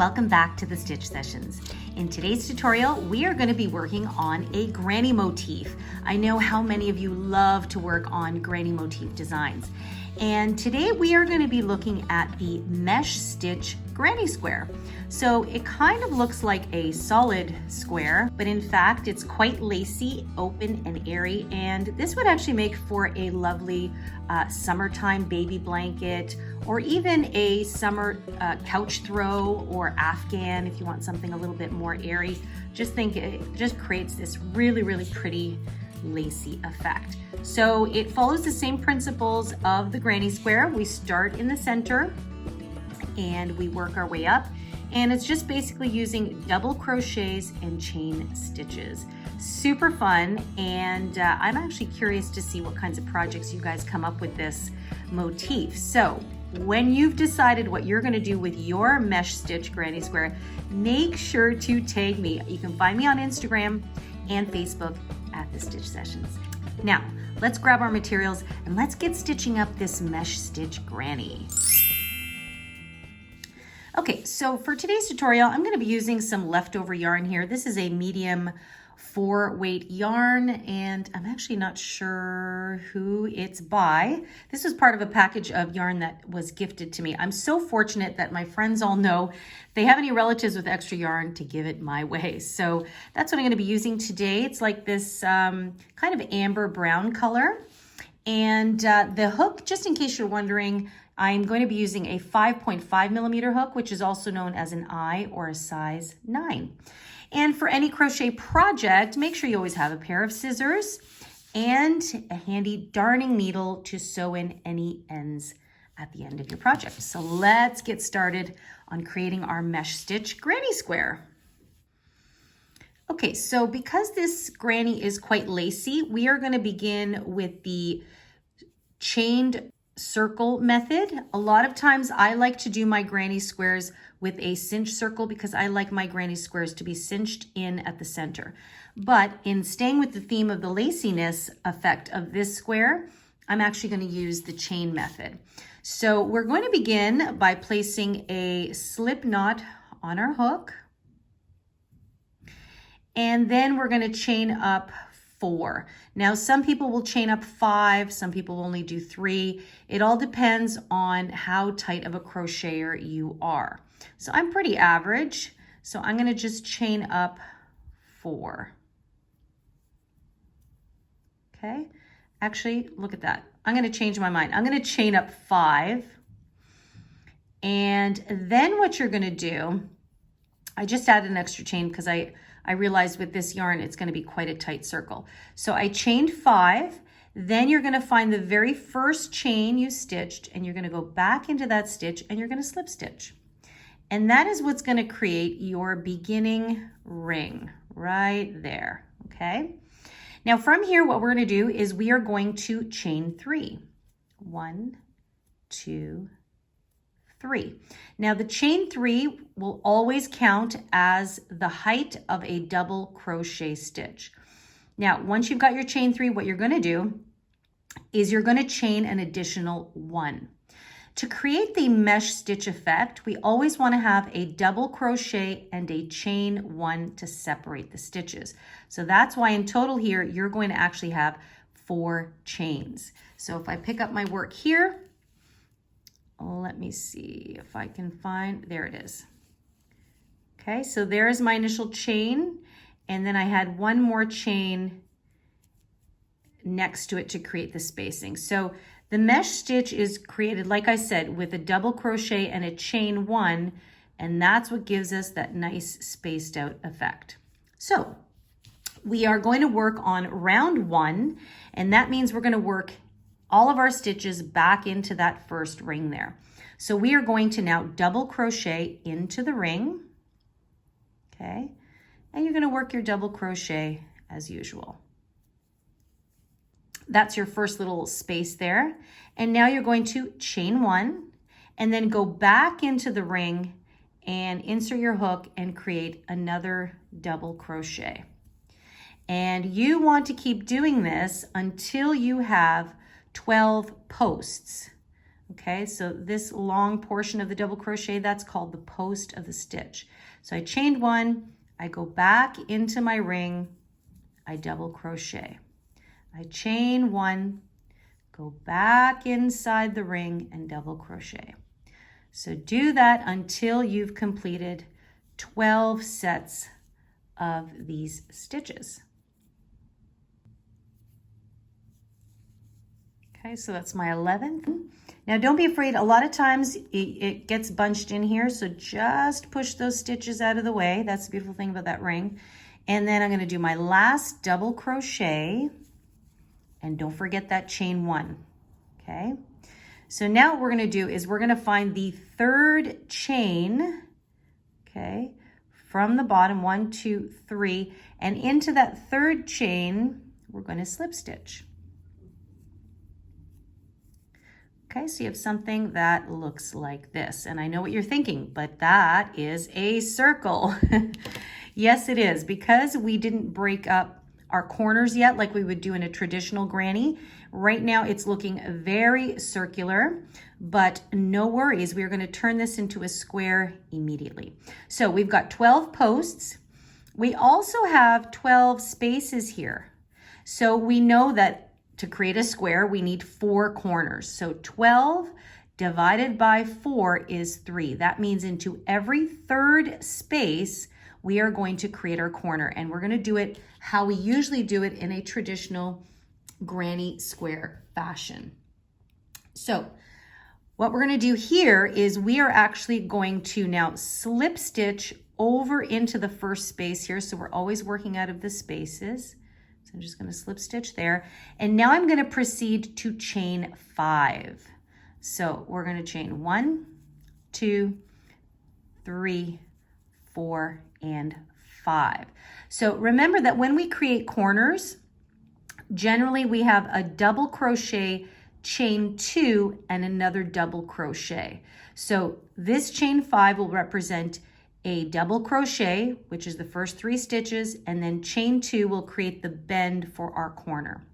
welcome back to the Stitch Sessions. In today's tutorial, we are going to be working on a granny motif. I know how many of you love to work on granny motif designs. And today we are going to be looking at the mesh stitch granny square. So it kind of looks like a solid square, but in fact it's quite lacy, open and airy, and this would actually make for a lovely summertime baby blanket, or even a summer couch throw or afghan if you want something a little bit more airy. Just think it just creates this really, really pretty lacy effect. So it follows the same principles of the granny square. We start in the center and we work our way up, and it's just basically using double crochets and chain stitches. Super fun, and I'm actually curious to see what kinds of projects you guys come up with this motif. So when you've decided what you're going to do with your mesh stitch granny square, make sure to tag me. You can find me on Instagram and Facebook at the Stitch Sessions. Now, let's grab our materials and let's get stitching up this mesh stitch granny. Okay, so for today's tutorial, I'm going to be using some leftover yarn here. This is a medium 4-weight yarn, and I'm actually not sure who it's by. This was part of a package of yarn that was gifted to me. I'm so fortunate that my friends all know if they have any relatives with extra yarn to give it my way. So that's what I'm going to be using today. It's like this kind of amber brown color. And the hook, just in case you're wondering, I'm going to be using a 5.5 millimeter hook, which is also known as an I or a size 9. And for any crochet project, make sure you always have a pair of scissors and a handy darning needle to sew in any ends at the end of your project. So let's get started on creating our mesh stitch granny square. Okay, so because this granny is quite lacy, we are going to begin with the chained circle method. A lot of times I like to do my granny squares with a cinch circle because I like my granny squares to be cinched in at the center. But in staying with the theme of the laciness effect of this square, I'm actually going to use the chain method. So we're going to begin by placing a slip knot on our hook, and then we're going to chain up 4. Now, some people will chain up 5, some people only do 3. It all depends on how tight of a crocheter you are. So I'm pretty average, so I'm going to just chain up 4. Okay, actually, look at that. I'm going to change my mind. I'm going to chain up 5. And then what you're going to do, I just added an extra chain because I realized with this yarn, it's going to be quite a tight circle. So I chained 5, then you're going to find the very first chain you stitched, and you're going to go back into that stitch and you're going to slip stitch. And that is what's going to create your beginning ring right there, okay? Now from here, what we're going to do is we are going to chain 3. 1, 2, 3. Now the chain 3 will always count as the height of a double crochet stitch. Now, once you've got your chain 3, what you're going to do is you're going to chain an additional 1. To create the mesh stitch effect, we always want to have a double crochet and a chain 1 to separate the stitches. So that's why in total here, you're going to actually have 4 chains. So if I pick up my work here, let me see if I can find, there it is. Okay, so there's my initial chain, and then I had 1 more chain next to it to create the spacing. So the mesh stitch is created, like I said, with a double crochet and a chain 1, and that's what gives us that nice spaced out effect. So we are going to work on round 1, and that means we're going to work all of our stitches back into that first ring there. So we are going to now double crochet into the ring, okay? And you're going to work your double crochet as usual. That's your first little space there. And now you're going to chain 1 and then go back into the ring and insert your hook and create another double crochet. And you want to keep doing this until you have 12 posts. Okay, so this long portion of the double crochet, that's called the post of the stitch. So I chained one, I go back into my ring, I double crochet. I chain one, go back inside the ring and double crochet. So do that until you've completed 12 sets of these stitches. Okay, so that's my 11th. Now don't be afraid, a lot of times it gets bunched in here, so just push those stitches out of the way. That's the beautiful thing about that ring. And then I'm going to do my last double crochet, and don't forget that chain one. Okay, so now what we're going to do is we're going to find the third chain, okay, from the bottom, 1, 2, 3, and into that third chain we're going to slip stitch. Okay, so you have something that looks like this, and I know what you're thinking, but that is a circle. Yes, it is, because we didn't break up our corners yet like we would do in a traditional granny. Right now it's looking very circular, but no worries, we're going to turn this into a square immediately. So we've got 12 posts. We also have 12 spaces here. So we know that to create a square, we need 4 corners. So 12 divided by 4 is 3. That means into every third space, we are going to create our corner, and we're going to do it how we usually do it in a traditional granny square fashion. So what we're going to do here is we are actually going to now slip stitch over into the first space here. So we're always working out of the spaces. So I'm just going to slip stitch there. And now I'm going to proceed to chain 5. So we're going to chain 1, 2, 3, 4, and 5. So remember that when we create corners, generally we have a double crochet, chain 2, and another double crochet. So this chain 5 will represent a double crochet, which is the first 3 stitches, and then chain 2 will create the bend for our corner.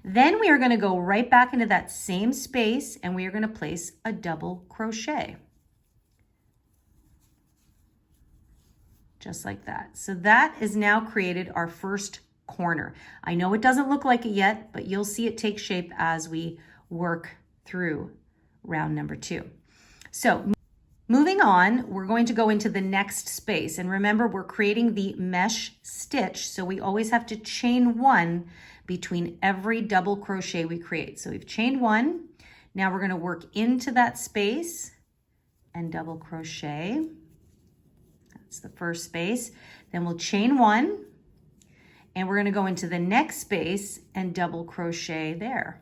Then we are going to go right back into that same space, and we are going to place a double crochet. Just like that. So that is now created our first corner. I know it doesn't look like it yet, but you'll see it take shape as we work through round number 2. So moving on, we're going to go into the next space. And remember, we're creating the mesh stitch, so we always have to chain 1 between every double crochet we create. So we've chained 1. Now we're going to work into that space and double crochet. That's the first space. Then we'll chain 1, and we're going to go into the next space and double crochet there.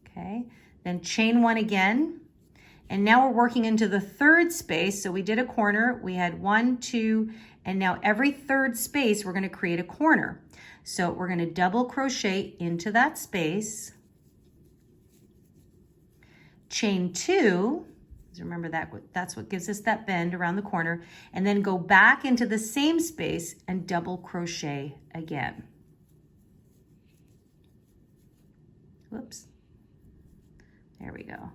Okay. Then chain 1 again, and now we're working into the third space. So we did a corner, we had 1, 2, and now every third space we're going to create a corner. So we're going to double crochet into that space, chain 2, remember that's what gives us that bend around the corner, and then go back into the same space and double crochet again. Whoops. There we go.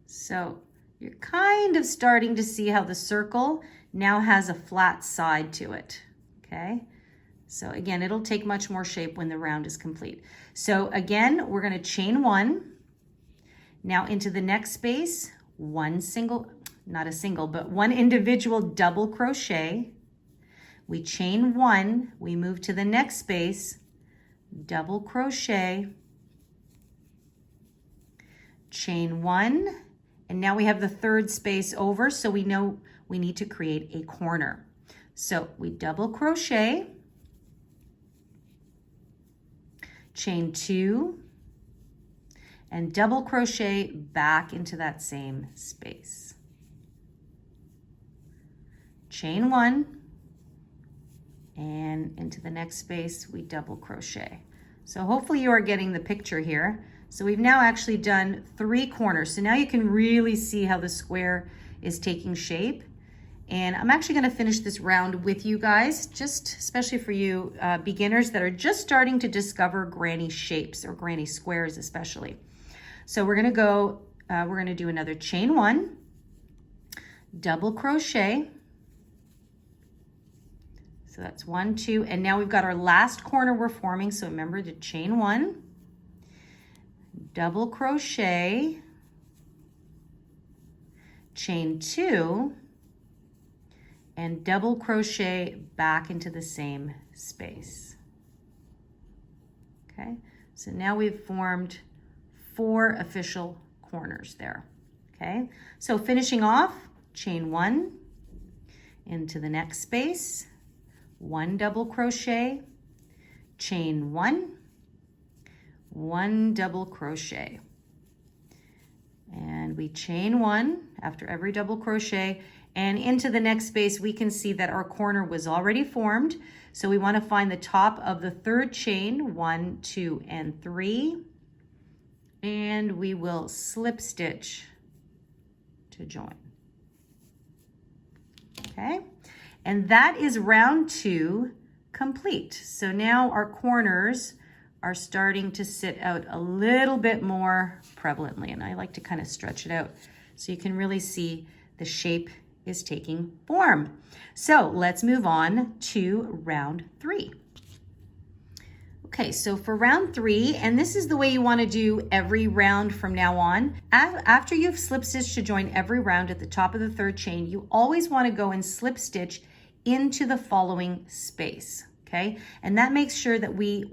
So you're kind of starting to see how the circle now has a flat side to it, okay? So again, it'll take much more shape when the round is complete. So again, we're going to chain 1. Now into the next space, one individual double crochet. We chain 1, we move to the next space, double crochet, chain 1, and now we have the third space over, so we know we need to create a corner. So we double crochet, chain 2, and double crochet back into that same space. Chain 1, and into the next space we double crochet. So hopefully you are getting the picture here. So we've now actually done 3 corners. So now you can really see how the square is taking shape. And I'm actually going to finish this round with you guys, just especially for you beginners that are just starting to discover granny shapes or granny squares especially. So we're going to do another chain 1, double crochet. So that's 1, 2, and now we've got our last corner we're forming. So remember to chain 1, double crochet, chain 2, and double crochet back into the same space. Okay, so now we've formed 4 official corners there. Okay, so finishing off, chain 1 into the next space, 1 double crochet, chain 1, 1 double crochet, and we chain 1 after every double crochet, and into the next space we can see that our corner was already formed. So we want to find the top of the 3rd chain, 1, 2, and 3, and we will slip stitch to join. Okay, and that is round 2 complete. So now our corners are starting to sit out a little bit more prevalently, and I like to kind of stretch it out so you can really see the shape is taking form. So let's move on to round 3. Okay, so for round 3, and this is the way you want to do every round from now on. After you've slip stitched to join every round at the top of the 3rd chain, you always want to go and slip stitch into the following space. Okay, and that makes sure that we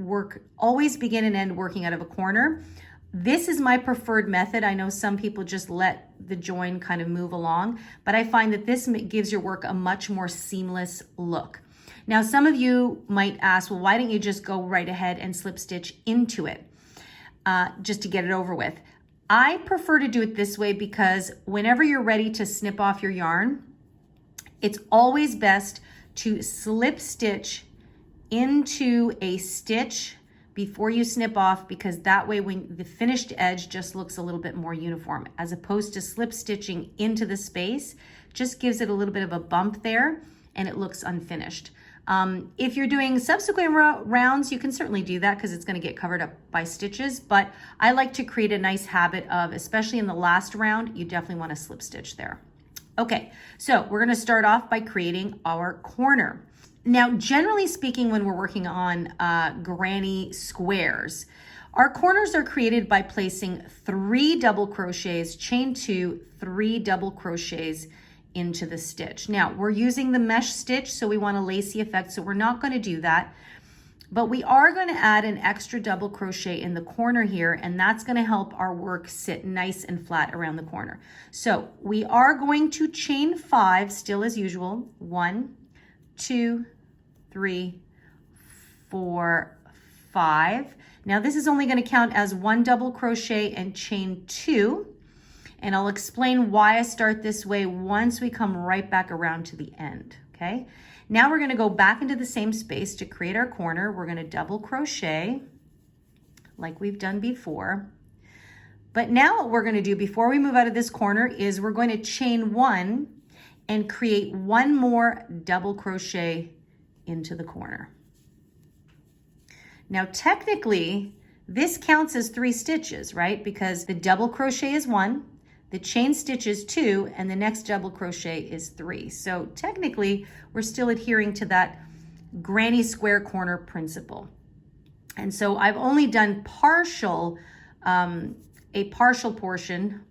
always begin and end working out of a corner. This is my preferred method. I know some people just let the join kind of move along, but I find that this gives your work a much more seamless look. Now, some of you might ask, well, why don't you just go right ahead and slip stitch into it just to get it over with? I prefer to do it this way because whenever you're ready to snip off your yarn, it's always best to slip stitch into a stitch before you snip off, because that way when the finished edge just looks a little bit more uniform, as opposed to slip stitching into the space, just gives it a little bit of a bump there and it looks unfinished. If you're doing subsequent rounds, you can certainly do that because it's going to get covered up by stitches, but I like to create a nice habit of, especially in the last round, you definitely want to slip stitch there. Okay, so we're going to start off by creating our corner. Now, generally speaking, when we're working on granny squares, our corners are created by placing 3 double crochets, chain 2, 3 double crochets into the stitch. Now, we're using the mesh stitch, so we want a lacy effect, so we're not going to do that. But we are going to add an extra double crochet in the corner here, and that's going to help our work sit nice and flat around the corner. So we are going to chain 5, still as usual. 1, 2, 3, 4, 5. Now this is only going to count as 1 double crochet and chain 2. And I'll explain why I start this way once we come right back around to the end, okay? Now we're going to go back into the same space to create our corner. We're going to double crochet like we've done before. But now what we're going to do before we move out of this corner is we're going to chain 1 and create 1 more double crochet into the corner. Now technically this counts as 3 stitches, right? Because the double crochet is 1, the chain stitch is 2, and the next double crochet is 3. So technically we're still adhering to that granny square corner principle. And so I've only done a partial portion,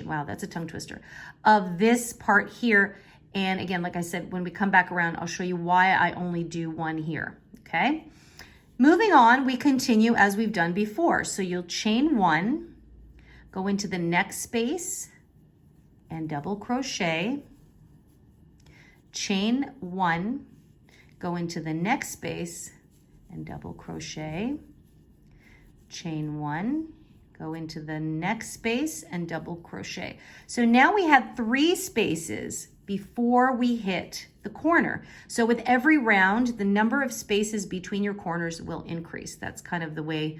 wow, that's a tongue twister, of this part here. And again, like I said, when we come back around, I'll show you why I only do 1 here, okay? Moving on, we continue as we've done before. So you'll chain 1, go into the next space and double crochet, chain 1, go into the next space and double crochet, chain 1, go into the next space and double crochet. So now we have 3 spaces before we hit the corner. So with every round, the number of spaces between your corners will increase. That's kind of the way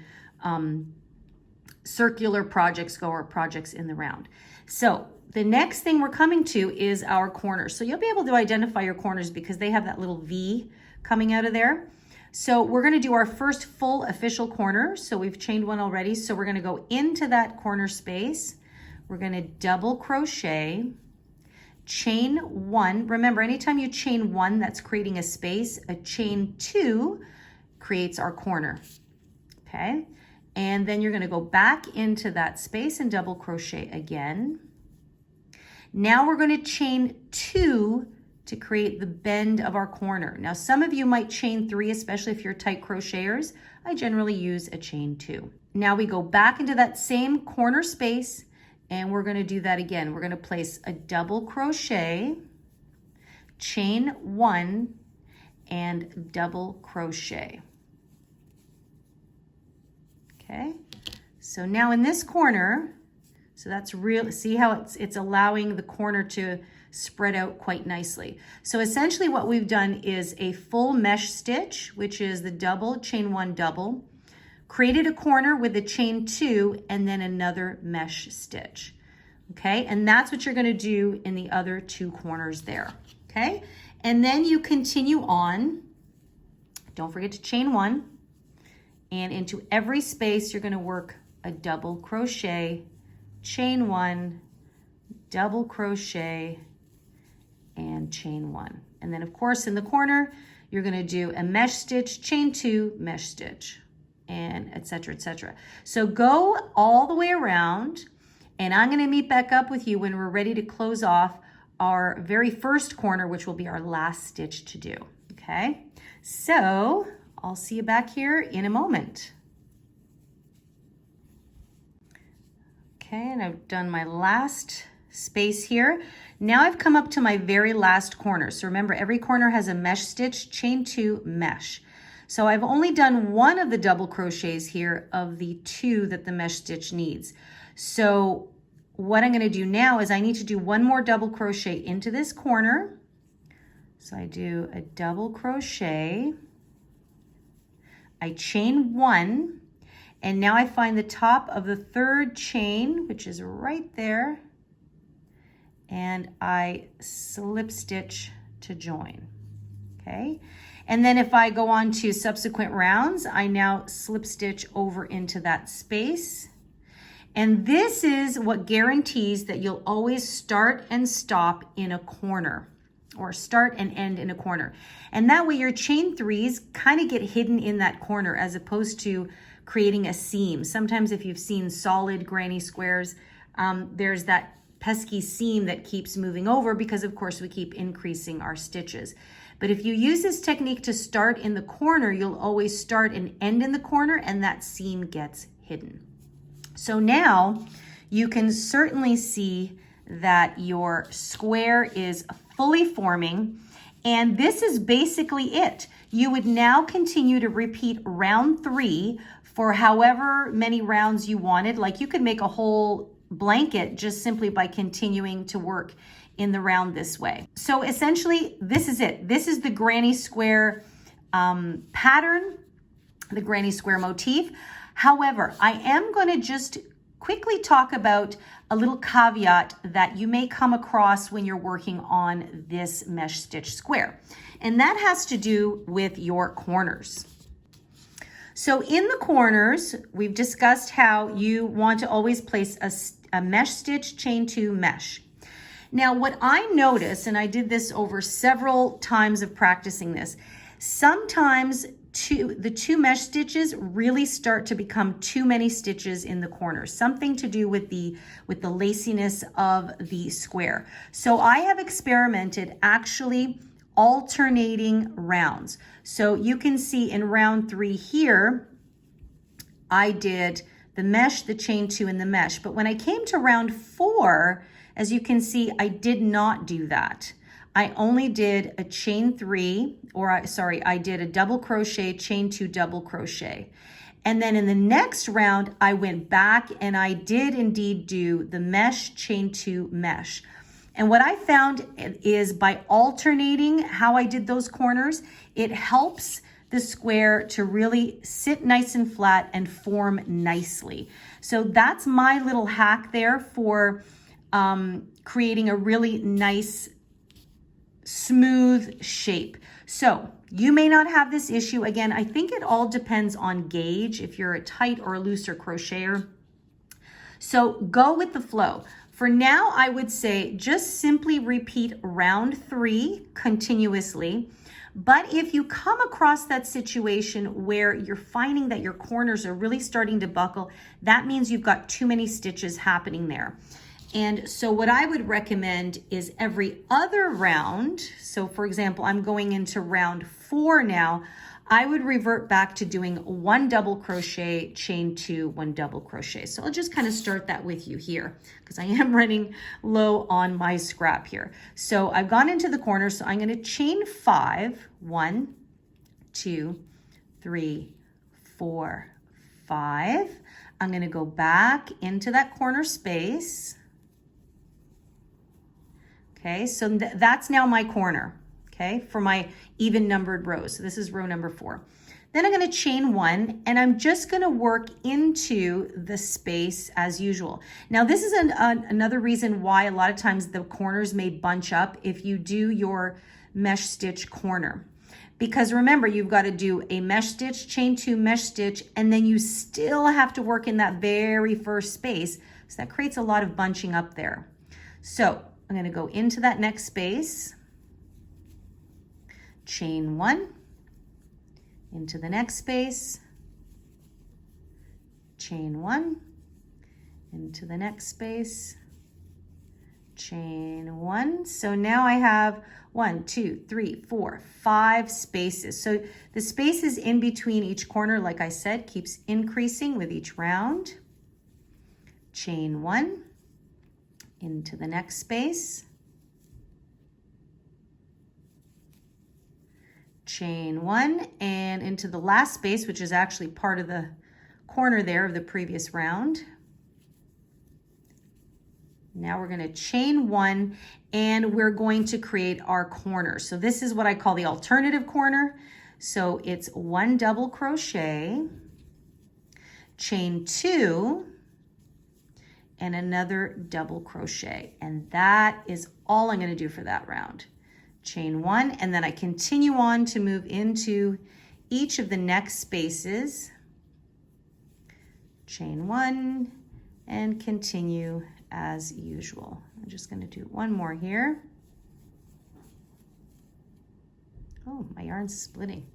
circular projects go, or projects in the round. So the next thing we're coming to is our corners. So you'll be able to identify your corners because they have that little V coming out of there. So we're going to do our first full official corner. So we've chained one already. So we're going to go into that corner space. We're going to double crochet, chain one. Remember, anytime you chain one, that's creating a space. A chain two creates our corner. Okay. And then you're going to go back into that space and double crochet again. Now we're going to chain two to create the bend of our corner. Now, some of you might chain three, especially if you're tight crocheters. I generally use a chain two. Now we go back into that same corner space and we're going to do that again. We're going to place a double crochet, chain one, and double crochet. Okay, so now in this corner, so that's real, see how it's allowing the corner to spread out quite nicely. So essentially what we've done is a full mesh stitch, which is the double, chain one, double, created a corner with the chain two, and then another mesh stitch. Okay, and that's what you're gonna do in the other two corners there, okay? And then you continue on, don't forget to chain one, and into every space you're gonna work a double crochet, chain one, double crochet, and chain one. And then of course in the corner, you're gonna do a mesh stitch, chain two, mesh stitch, and etc., etc. So go all the way around, and I'm gonna meet back up with you when we're ready to close off our very first corner, which will be our last stitch to do, okay? So I'll see you back here in a moment. Okay, and I've done my last space here. Now I've come up to my very last corner. So remember, every corner has a mesh stitch, chain two, mesh. So I've only done one of the double crochets here of the two that the mesh stitch needs. So what I'm going to do now is I need to do one more double crochet into this corner. So I do a double crochet, I chain one, and now I find the top of the third chain, which is right there, and I slip stitch to join, okay? And then if I go on to subsequent rounds, I now slip stitch over into that space. And this is what guarantees that you'll always start and stop in a corner, or start and end in a corner. And that way your chain threes kind of get hidden in that corner as opposed to creating a seam. Sometimes if you've seen solid granny squares, there's that pesky seam that keeps moving over because of course we keep increasing our stitches. But if you use this technique to start in the corner, you'll always start and end in the corner and that seam gets hidden. So now you can certainly see that your square is fully forming, and this is basically it. You would now continue to repeat round 3 for however many rounds you wanted. Like you could make a whole blanket just simply by continuing to work in the round this way. So essentially, this is it. This is the granny square pattern, the granny square motif. However, I am going to just quickly talk about a little caveat that you may come across when you're working on this mesh stitch square. And that has to do with your corners. So in the corners, we've discussed how you want to always place a mesh stitch, chain 2, mesh. Now what I notice, and I did this over several times of practicing this, sometimes the two mesh stitches really start to become too many stitches in the corner, something to do with the laciness of the square. So I have experimented actually alternating rounds. So you can see in round 3 here, I did the mesh, the chain 2, and the mesh. But when I came to round 4, as you can see, I did not do that. I only did a chain 3, I did a double crochet, chain 2, double crochet. And then in the next round, I went back and I did indeed do the mesh, chain 2, mesh. And what I found is by alternating how I did those corners, it helps the square to really sit nice and flat and form nicely. So that's my little hack there for creating a really nice, smooth shape. So you may not have this issue. Again, I think it all depends on gauge, if you're a tight or a looser crocheter. So go with the flow. For now, I would say just simply repeat round 3 continuously. But if you come across that situation where you're finding that your corners are really starting to buckle, that means you've got too many stitches happening there. And so what I would recommend is every other round, so for example, I'm going into round 4 now, I would revert back to doing 1 double crochet, chain 2, 1 double crochet. So I'll just kind of start that with you here because I am running low on my scrap here. So I've gone into the corner, so I'm going to chain 5, 1, 2, 3, 4, 5. I'm going to go back into that corner space. Okay, so that's now my corner. Okay, for my even numbered rows. So this is row number 4. Then I'm going to chain 1 and I'm just going to work into the space as usual. Now this is another reason why a lot of times the corners may bunch up if you do your mesh stitch corner. Because remember, you've got to do a mesh stitch, chain 2, mesh stitch, and then you still have to work in that very first space. So that creates a lot of bunching up there. So I'm going to go into that next space. Chain 1 into the next space, chain 1 into the next space, chain 1. So now I have 1, 2, 3, 4, 5 spaces. So the spaces in between each corner, like I said, keeps increasing with each round. Chain 1 into the next space, chain 1 and into the last space, which is actually part of the corner there of the previous round. Now we're going to chain 1 and we're going to create our corner. So this is what I call the alternative corner. So it's 1 double crochet, chain 2, and another double crochet. And that is all I'm going to do for that round. Chain 1, and then I continue on to move into each of the next spaces. Chain 1 and continue as usual. I'm just going to do one more here. Oh, my yarn's splitting.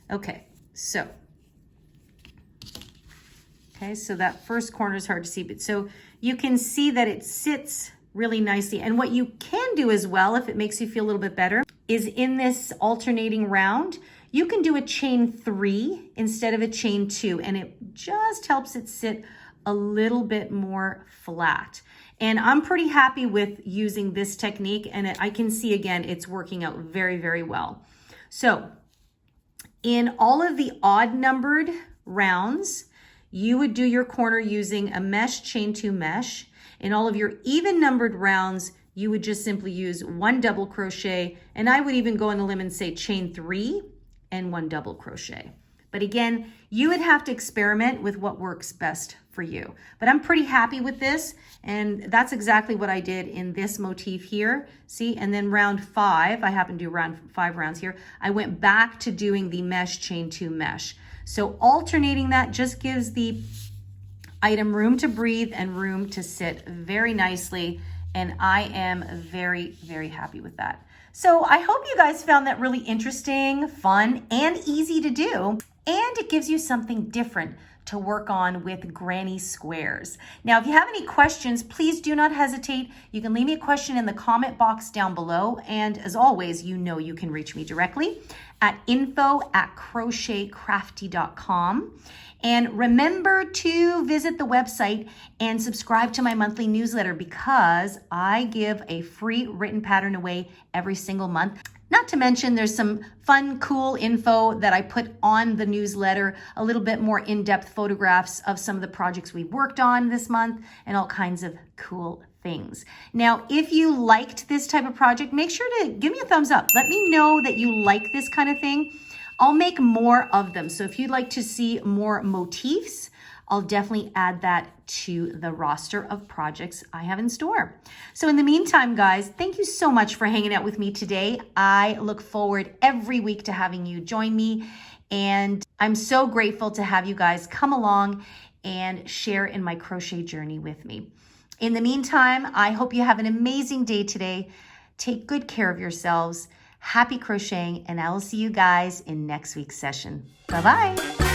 Okay, so that first corner is hard to see, but so you can see that it sits really nicely. And what you can do as well, if it makes you feel a little bit better, is in this alternating round, you can do a chain 3 instead of a chain 2, and it just helps it sit a little bit more flat. And I'm pretty happy with using this technique, and I can see again, it's working out very, very well. So in all of the odd numbered rounds, you would do your corner using a mesh, chain 2 mesh. In all of your even numbered rounds, you would just simply use 1 double crochet, and I would even go on a limb and say chain 3 and 1 double crochet. But again, you would have to experiment with what works best for you. But I'm pretty happy with this, and that's exactly what I did in this motif here. See, and then round 5, I happen to do round 5 rounds here, I went back to doing the mesh, chain 2 mesh. So alternating that just gives the item room to breathe and room to sit very nicely, and I am very, very happy with that. So I hope you guys found that really interesting, fun, and easy to do, and it gives you something different to work on with granny squares. Now, if you have any questions, please do not hesitate. You can leave me a question in the comment box down below, and as always, you know you can reach me directly at info@crochetcrafty.com. And remember to visit the website and subscribe to my monthly newsletter, because I give a free written pattern away every single month. Not to mention there's some fun, cool info that I put on the newsletter, a little bit more in-depth photographs of some of the projects we've worked on this month and all kinds of cool things. Now, if you liked this type of project, make sure to give me a thumbs up. Let me know that you like this kind of thing. I'll make more of them. So if you'd like to see more motifs, I'll definitely add that to the roster of projects I have in store. So in the meantime, guys, thank you so much for hanging out with me today. I look forward every week to having you join me, and I'm so grateful to have you guys come along and share in my crochet journey with me. In the meantime, I hope you have an amazing day today. Take good care of yourselves. Happy crocheting, and I will see you guys in next week's session. Bye-bye.